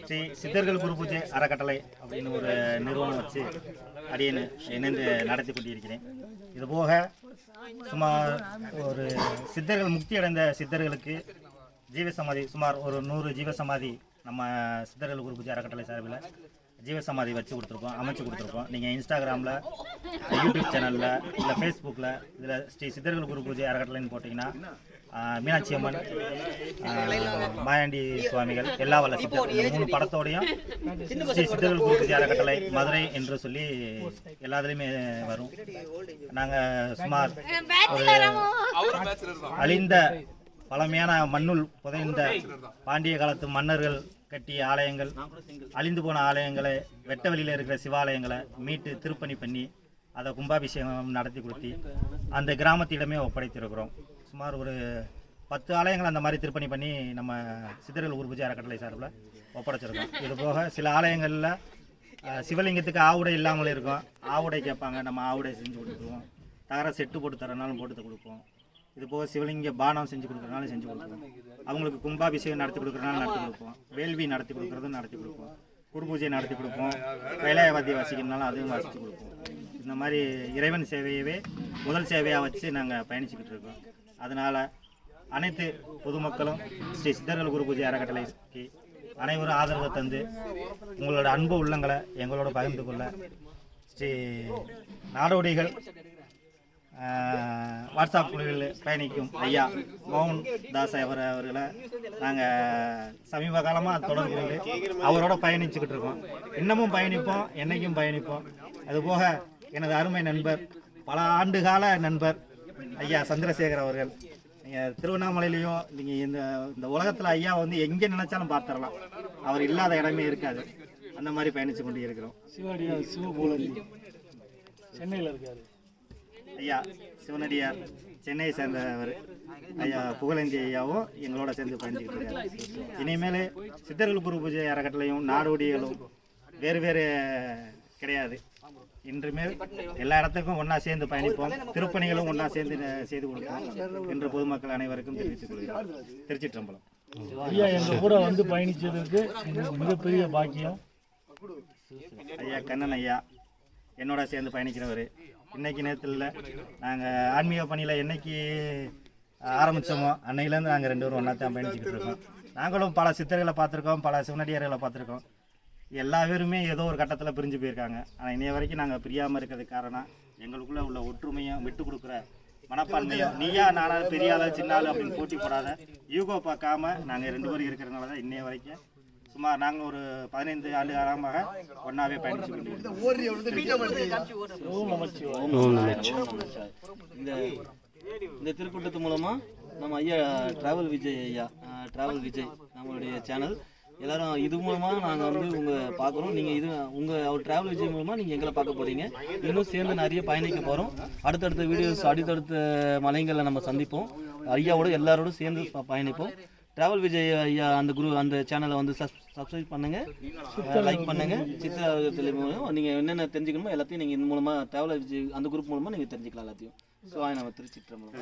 ஸ்ரீ சித்தர்கள் குரு பூஜை அறக்கட்டளை அப்படின்னு ஒரு நிறுவனம் வச்சு அடியேன்னு இணைந்து நடத்தி கொண்டிருக்கிறேன். இதுபோக சுமார் ஒரு சித்தர்கள் முக்தி அடைந்த சித்தர்களுக்கு ஜீவசமாதி சுமார் ஒரு 100 ஜீவசமாதி நம்ம சித்தர்கள் குரு பூஜை அறக்கட்டளை சார்பில் ஜீவசமாதி வச்சு கொடுத்துருக்கோம், அமைச்சு கொடுத்துருக்கோம். நீங்கள் இன்ஸ்டாகிராமில், யூடியூப் சேனலில், இல்லை ஃபேஸ்புக்கில் இதில் ஸ்ரீ சித்தர்கள் குரு பூஜை அறக்கட்டளைன்னு போட்டிங்கன்னா மீனாட்சி அம்மன், மாயாண்டி சுவாமிகள், எல்லா வல்ல சித்தர், இந்த 3 படத்தோடையும் ஸ்ரீ சித்தர்கள் குரு பூஜை அறக்கட்டளை மதுரை என்று சொல்லி எல்லாத்துலேயுமே வரும். நாங்கள் சுமார் ஒரு அழிந்த பழமையான மண்ணுள் புதைந்த பாண்டிய காலத்து மன்னர்கள் கட்டிய ஆலயங்கள், அழிந்து போன ஆலயங்களை, வெட்ட வெளியில் இருக்கிற சிவாலயங்களை மீட்டு திருப்பணி பண்ணி அதை கும்பாபிஷேகம் நடத்தி கொடுத்து அந்த கிராமத்திடமே ஒப்படைத்திருக்கிறோம். சுமார் ஒரு 10 ஆலயங்கள் அந்த மாதிரி திருப்பணி பண்ணி நம்ம சித்தர்கள் குரு பூஜை அறக்கட்டளை சார்பில் ஒப்படைச்சிருக்கோம். இது போக சில ஆலயங்களில் சிவலிங்கத்துக்கு ஆவுடை இல்லாமல் இருக்கும், ஆவுடை கேட்பாங்க, நம்ம ஆவுடை செஞ்சு கொடுத்துருவோம். தகர செட்டு போட்டு தரனாலும் போட்டு கொடுப்போம். இது போக சிவலிங்க பானம் செஞ்சு கொடுக்குறதுனாலும் செஞ்சு கொடுப்போம். அவங்களுக்கு கும்பாபிஷேகம் நடத்தி கொடுக்குறதுனாலும் நடத்தி கொடுப்போம். வேள்வி நடத்தி கொடுக்குறதும் நடத்தி கொடுப்போம். குரு பூஜை நடத்தி கொடுப்போம். கைலாயவாதி வாசிக்கணுனாலும் அதுவும் வாசித்து கொடுப்போம். இந்த மாதிரி இறைவன் சேவையவே முதல் சேவையாக வச்சு நாங்கள் பயணிச்சுக்கிட்டு இருக்கோம். அதனால் அனைத்து பொதுமக்களும் ஸ்ரீ சித்தர்கள் குரு பூஜை அறக்கட்டளைக்கு அனைவரும் ஆதரவு தந்து உங்களோட அன்பு உள்ளங்களை எங்களோட பகிர்ந்து கொள்ள ஸ்ரீ நாடோடிகள் வாட்ஸ்அப் குழுவில் பயணிக்கும் ஐயா மோகன் தாஸ் அவர்களை நாங்கள் சமீப காலமாக தொடர்பு கொண்டு அவரோட பயணிச்சுக்கிட்டு இருக்கோம். இன்னமும் பயணிப்போம், என்னைக்கும் பயணிப்போம். அதுபோக எனது அருமை நண்பர், பல ஆண்டுகால நண்பர் ஐயா சந்திரசேகர் அவர்கள். நீங்கள் திருவண்ணாமலையிலையும் நீங்கள் இந்த உலகத்தில் ஐயா வந்து எங்கே நினைச்சாலும் பார்த்துடலாம், அவர் இல்லாத இடமே இருக்காது. அந்த மாதிரி பயணித்து கொண்டு இருக்கிறோம். சென்னையில் இருக்காரு ஐயா சிவனடியார், சென்னையை சேர்ந்தவர் ஐயா புகழேந்தி ஐயாவும் எங்களோட சேர்ந்து பயணிச்சுக்கிட்டு இருக்காரு. இனிமேல் சித்தர்கள் குரு பூஜை அறக்கட்டளையும் நாடோடிகளும் வேறு வேறு கிடையாது. இன்றுமேல் எல்லா இடத்துக்கும் ஒன்றா சேர்ந்து பயணிப்போம். திருப்பணிகளும் ஒன்றா சேர்ந்து செய்து கொடுப்போம் என்று பொதுமக்கள் அனைவருக்கும் தெரிவித்துக் கொள்கிறோம். திருச்சிற்றம்பலம். ஐயா எங்கள் கூட வந்து பயணித்ததற்கு மிகப்பெரிய பாக்கியம். ஐயா கண்ணன் ஐயா என்னோட சேர்ந்து பயணிக்கிறவர். இன்னைக்கு நேரத்தில் நாங்கள் ஆன்மீக பணியில் என்னைக்கு ஆரம்பித்தோமோ அன்னையிலேருந்து நாங்கள் 2 பேரும் ஒன்றா தான் பயணிச்சுக்கிட்டு இருக்கோம். நாங்களும் பல சித்தர்களை பார்த்துருக்கோம், பல சிவனடியார்களை பார்த்துருக்கோம். எல்லா பேருமே ஏதோ ஒரு கட்டத்தில் பிரிஞ்சு போயிருக்காங்க. ஆனால் இன்னைய வரைக்கும் நாங்கள் பிரியாமல் இருக்கிறதுக்கு காரணம் எங்களுக்குள்ளே உள்ள ஒற்றுமையும் விட்டு கொடுக்குற மனப்பான்மையும், நீயா நானா பெரியாளா சின்னாள் அப்படின்னு போட்டி போடாத யூகோ பார்க்காம நாங்கள் 2 பேரும் இருக்கிறதுனால தான் இன்னைய வரைக்கும் சுமார் நாங்கள் ஒரு 15 ஆண்டு காலமாக ஒன்றாவே பயணிச்சு இந்த திருக்கூட்டத்து மூலமா நம்ம ஐயா டிராவல் விஜய் ஐயா விஜய் நம்மளுடைய சேனல் எல்லாரும் இது மூலமா நாங்கள் வந்து பார்க்குறோம். நீங்கள் அவர் டிராவல் விஜய் மூலமா நீங்கள் எங்களை பார்க்க போறீங்க. இன்னும் சேர்ந்து நிறைய பயணிக்க போகிறோம். அடுத்தடுத்த வீடியோஸ், அடுத்தடுத்த மலைங்களில் நம்ம சந்திப்போம். ஐயாவோட எல்லாரோட சேர்ந்து பயணிப்போம். டிராவல் விஜய் ஐயா அந்த சேனலை வந்து சப்ஸ்கிரைப் பண்ணுங்க, லைக் பண்ணுங்க. சித்ரா மூலம் நீங்கள் என்னென்ன தெரிஞ்சுக்கணுமோ எல்லாத்தையும் நீங்கள் இந்த மூலமாக டிராவல் விஜய் அந்த குரூப் மூலமாக நீங்கள் தெரிஞ்சுக்கலாம் எல்லாத்தையும். ஸோ நம்ம திருச்சிற்றம்பலம்.